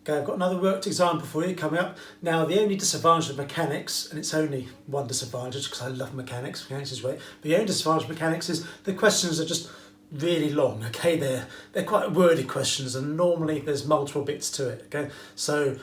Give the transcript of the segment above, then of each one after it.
Okay, I've got another worked example for you coming up. Now, the only disadvantage of mechanics, and it's only one disadvantage because I love mechanics, mechanics is great, but the only disadvantage of mechanics is the questions are just really long, okay? They're quite wordy questions, and normally there's multiple bits to it, okay? So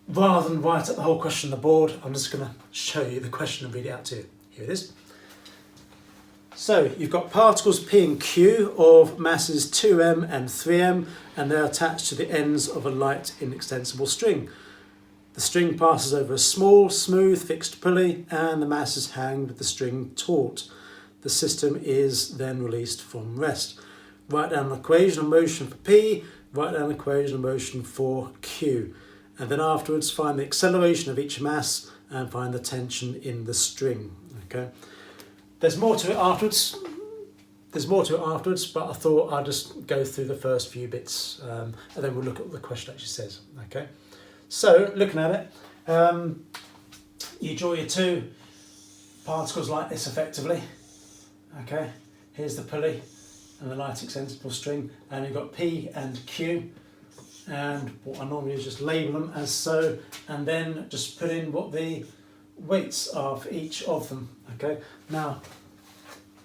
rather than write up the whole question on the board, I'm just going to show you the question and read it out to you. Here it is. So you've got particles P and Q of masses 2m and 3m, and they're attached to the ends of a light inextensible string. The string passes over a small, smooth, fixed pulley, and the masses hang with the string taut. The system is then released from rest. Write down an equation of motion for P, write down an equation of motion for Q, and then afterwards find the acceleration of each mass and find the tension in the string. Okay. There's more to it afterwards. But I thought I'd just go through the first few bits and then we'll look at what the question actually says. Okay. So, looking at it, you draw your two particles like this effectively. Okay. Here's the pulley and the light extensible string, and you've got P and Q. And what I normally do is just label them as so, and then just put in what the weights are for each of them. Okay. Now,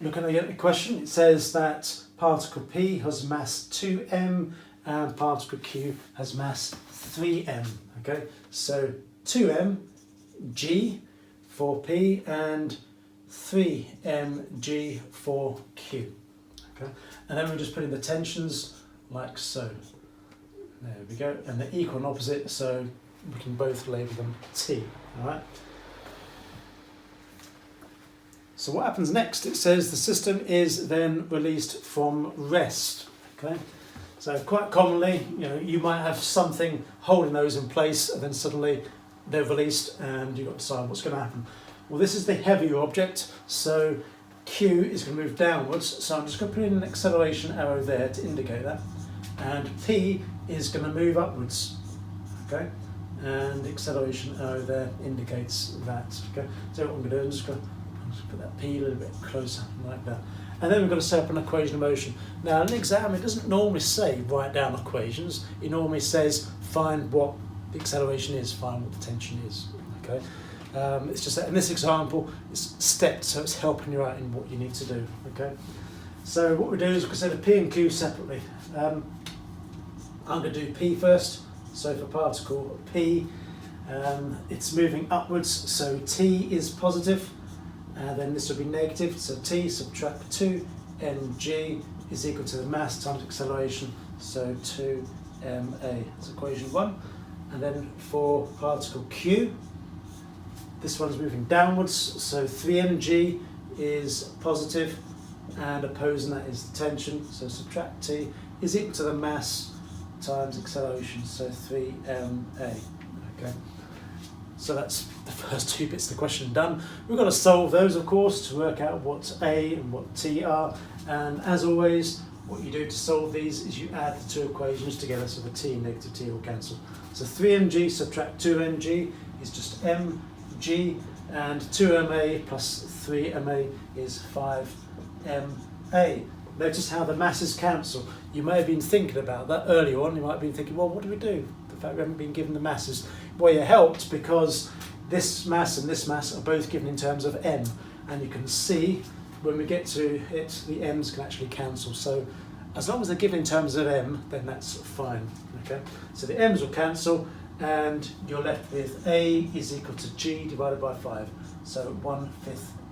looking at the question, it says that particle P has mass 2m and particle Q has mass 3m. Okay, so 2m g for P and 3m g for Q. Okay, and then we just put in the tensions like so. There we go, and they're equal and opposite, so we can both label them T. All right. So what happens next? It says the system is then released from rest. Okay, so quite commonly, you might have something holding those in place, and then suddenly they're released, and you've got to decide what's going to happen. Well, this is the heavier object, so Q is going to move downwards. So I'm just going to put in an acceleration arrow there to indicate that, and P is going to move upwards. Okay, and the acceleration arrow there indicates that. Okay, so what I'm going to do is just put that P a little bit closer, like that. And then we've got to set up an equation of motion. Now, in an exam, it doesn't normally say write down equations. It normally says find what the acceleration is, find what the tension is. Okay, it's just that in this example, it's stepped, so it's helping you out in what you need to do. Okay, so what we do is we consider P and Q separately. I'm going to do P first. So for particle P, it's moving upwards, so T is positive. Then this will be negative, so T subtract 2 mg is equal to the mass times acceleration, so 2 ma. That's equation 1. And then for particle Q, this one's moving downwards, so 3 mg is positive, and opposing that is the tension, so subtract T is equal to the mass times acceleration, so 3 ma. Okay. So that's the first two bits of the question done. We've got to solve those, of course, to work out what A and what T are. And as always, what you do to solve these is you add the two equations together, so the T and negative T will cancel. So 3mg subtract 2mg is just mg, and 2ma plus 3ma is 5ma. Notice how the masses cancel. You may have been thinking about that earlier on. You might have been thinking, well, what do we do? The fact we haven't been given the masses. Well, you're helped because this mass and this mass are both given in terms of m, and you can see when we get to it, the m's can actually cancel. So as long as they're given in terms of m, then that's fine. Okay, so the m's will cancel, and you're left with A is equal to G divided by 5, so 1/5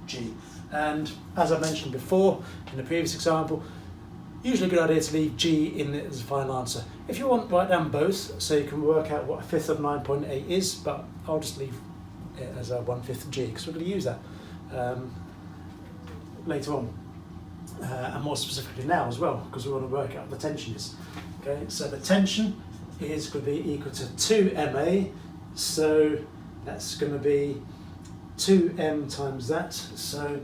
G. And as I mentioned before in the previous example, usually a good idea to leave G in as a final answer. If you want, write down both so you can work out what 1/5 of 9.8 is, but I'll just leave it as a 1/5 G because we're going to use that later on, and more specifically now as well, because we want to work out what the tension is. Okay, so the tension is going to be equal to 2 ma, so that's going to be 2m times that, so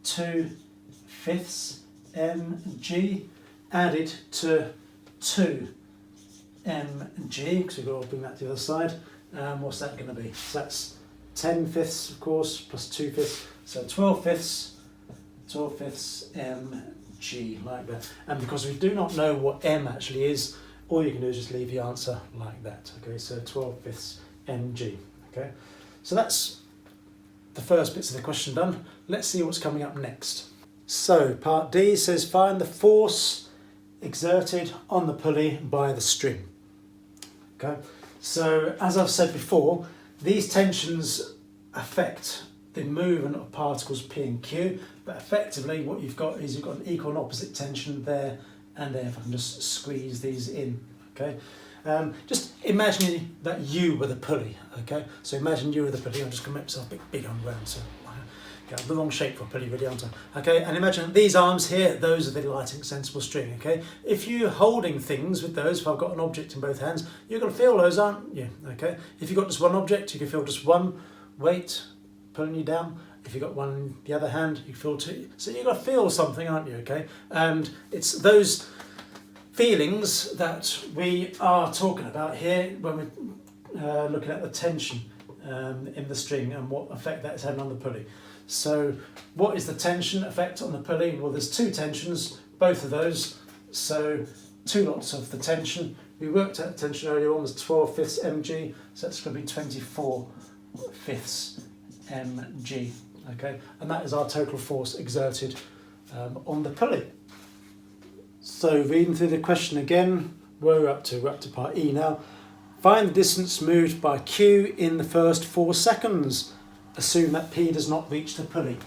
2/5 mg added to 2 mg, because we've got to bring that to the other side. What's that going to be? So that's 10/5, of course, plus 2/5, so 12/5 mg, like that. And because we do not know what m actually is, All you can do is just leave the answer like that. Okay, so 12/5 mg. Okay, so that's the first bits of the question done. Let's see what's coming up next. So part D says find the force exerted on the pulley by the string. Okay, so as I've said before, these tensions affect the movement of particles P and Q, but effectively what you've got is you've got an equal and opposite tension there and there. If I can just squeeze these in, okay. Just imagine that you were the pulley, okay. So imagine you were the pulley. I'm just going to make myself big on round, so okay, the wrong shape for a pulley really, aren't I? Okay, and imagine these arms here, those are the light extensible string, okay? If you're holding things with those, if I've got an object in both hands, you're going to feel those, aren't you? Okay, if you've got just one object, you can feel just one weight pulling you down. If you've got one in the other hand, you feel two. So you've got to feel something, aren't you, okay? And it's those feelings that we are talking about here when we're looking at the tension in the string and what effect that is having on the pulley. So what is the tension effect on the pulley? Well, there's two tensions, both of those, so two lots of the tension. We worked out the tension earlier on was 12/5 mg, so that's going to be 24/5 mg, okay? And that is our total force exerted on the pulley. So reading through the question again, we're up to part E now. Find the distance moved by Q in the first 4 seconds. Assume that P does not reach the pulley.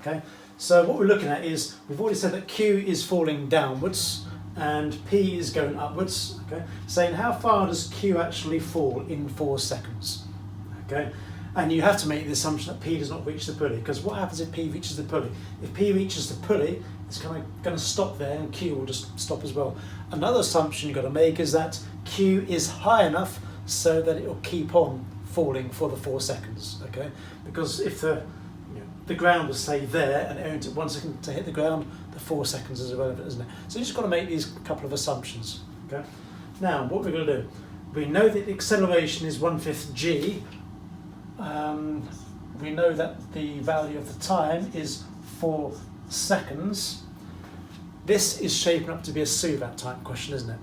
Okay, so what we're looking at is, we've already said that Q is falling downwards and P is going upwards. Okay, saying how far does Q actually fall in 4 seconds? Okay, and you have to make the assumption that P does not reach the pulley, because what happens if P reaches the pulley? If P reaches the pulley, it's going to stop there and Q will just stop as well. Another assumption you've got to make is that Q is high enough so that it will keep on falling for the 4 seconds, okay? Because if the ground was, say, there and it only took 1 second to hit the ground, the 4 seconds is irrelevant, isn't it? So you just got to make these couple of assumptions, okay? Now, what we're going to do, we know that the acceleration is 1/5 g. We know that the value of the time is 4 seconds. This is shaping up to be a Suvat type question, isn't it?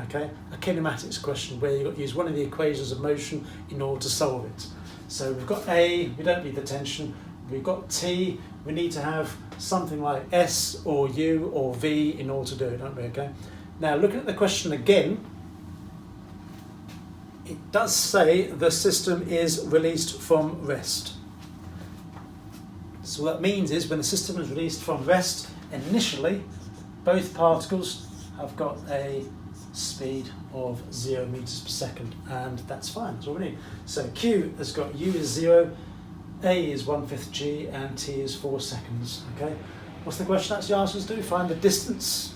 Okay, a kinematics question where you've got to use one of the equations of motion in order to solve it. So we've got A, we don't need the tension. We've got T, we need to have something like S or U or V in order to do it, don't we? Okay. Now looking at the question again, it does say the system is released from rest. So what that means is when the system is released from rest, initially both particles have got a speed of 0 meters per second, and that's fine, that's all we need. So Q has got U is 0, A is 1/5 g, and T is 4 seconds. Okay, what's the question actually asks us to do? Find the distance.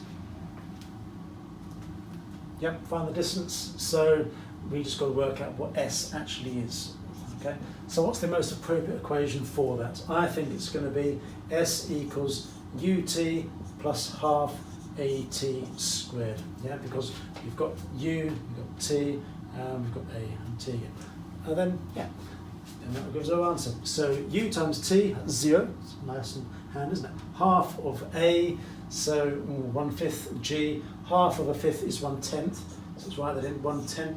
Yep, find the distance. So we just got to work out what S actually is. Okay, so what's the most appropriate equation for that? I think it's going to be S equals UT plus half AT squared. Yeah, because we've got U, we've got T, and we've got A and T again. And then, yeah, and that gives our answer. So U times T, 0. It's nice and hand, isn't it? Half of A, so 1/5 G. Half of a fifth is 1/10. So let's write that in, 1/10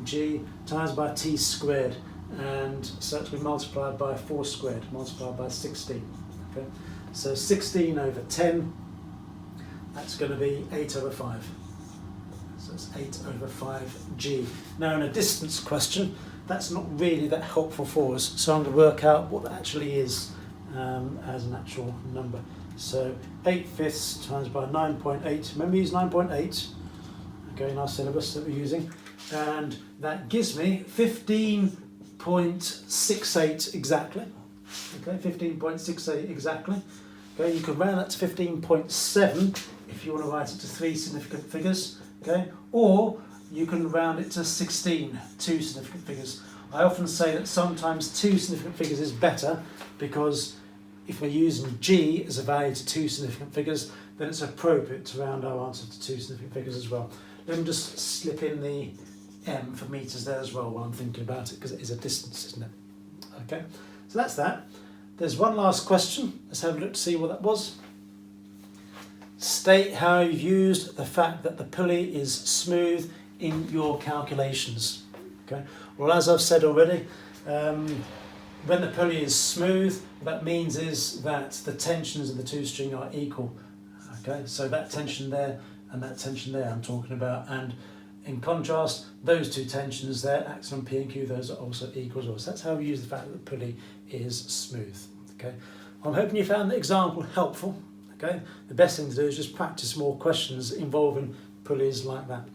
G times by T squared. And so it's been multiplied by 4 squared, multiplied by 16. Okay, so 16 over 10, that's going to be 8 over 5. So it's 8 over 5 g. Now in a distance question, that's not really that helpful for us, so I'm going to work out what that actually is as an actual number. So 8/5 times by 9.8, remember use 9.8, okay, in our syllabus that we're using, and that gives me 15.68 exactly. Okay, 15.68 exactly. Okay, you can round that to 15.7 if you want to write it to 3 significant figures. Okay, or you can round it to 16, 2 significant figures. I often say that sometimes 2 significant figures is better, because if we're using G as a value to 2 significant figures, then it's appropriate to round our answer to 2 significant figures as well. Let me just slip in the M for meters there as well while I'm thinking about it, because it is a distance, isn't it? Okay, so that's that. There's one last question. Let's have a look to see what that was. State how you've used the fact that the pulley is smooth in your calculations. Okay. Well, as I've said already, when the pulley is smooth, what that means is that the tensions of the two string are equal. Okay, so that tension there and that tension there I'm talking about, and in contrast, those two tensions there, acting on P and Q, those are also equal as well. So that's how we use the fact that the pulley is smooth. Okay, I'm hoping you found the example helpful. Okay, the best thing to do is just practice more questions involving pulleys like that.